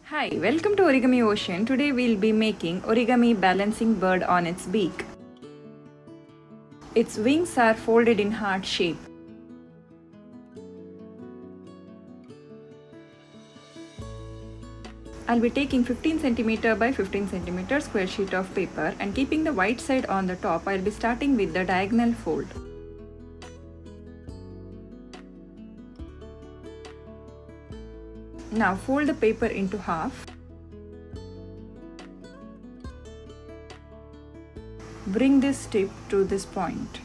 Hi, welcome to Origami Ocean. Today we'll be making origami balancing bird on its beak. Its wings are folded in heart shape. I'll be taking 15 cm by 15 cm square sheet of paper and keeping the white side on the top. I'll be starting with the diagonal fold. Now fold the paper into half. Bring this tip to this point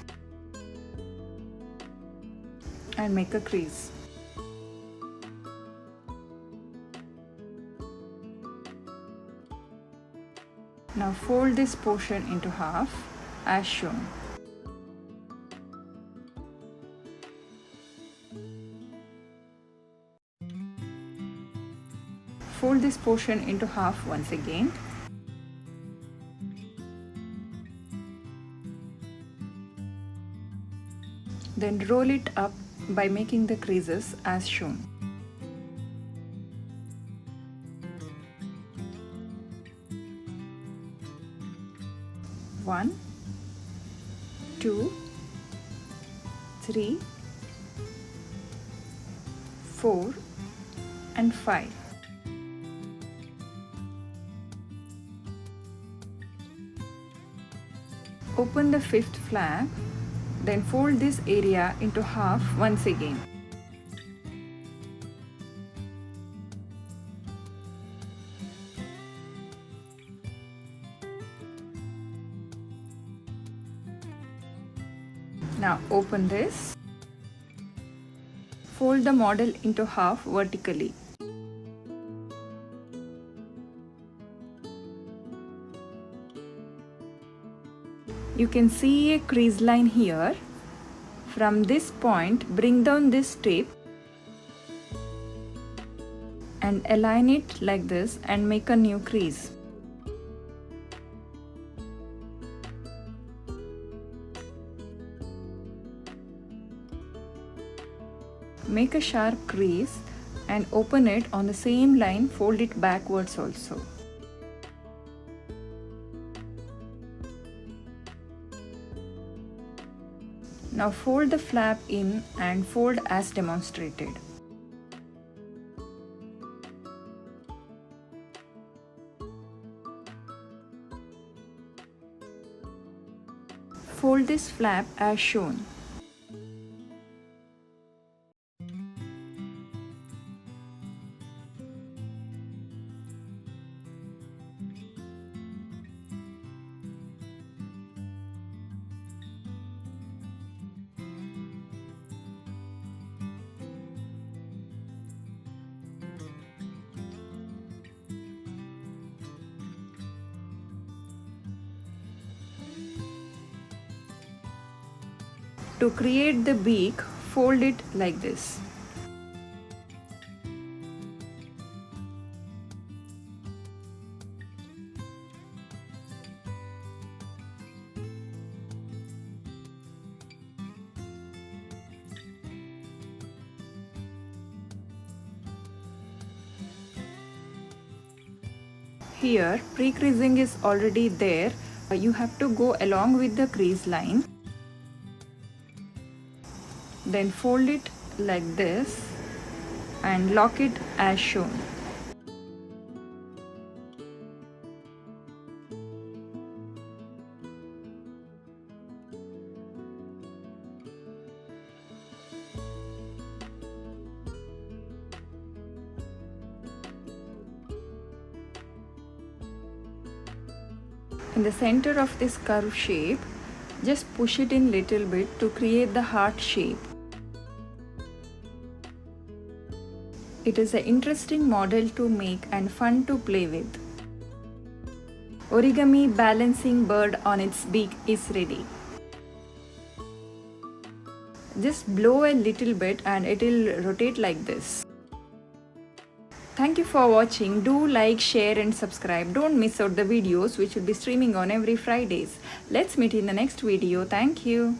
and make a crease. Now fold this portion into half as shown. Fold this portion into half once again. Then roll it up by making the creases as shown. One, 2, 3, 4 and 5. Open the fifth flap, then fold this area into half once again. Now open this. Fold the model into half vertically. You can see a crease line here. From this point, bring down this tip and align it like this and make a new crease. Make a sharp crease and open it on the same line, fold it backwards also. Now fold the flap in and fold as demonstrated. Fold this flap as shown. To create the beak, fold it like this. Here, pre-creasing is already there. You have to go along with the crease line. Then fold it like this and lock it as shown. In the center of this curve shape, just push it in little bit to create the heart shape. It is an interesting model to make and fun to play with. Origami balancing bird on its beak is ready. Just blow a little bit and it will rotate like this. Thank you for watching. Do like, share and subscribe. Don't miss out the videos which will be streaming on every Fridays. Let's meet in the next video. Thank you.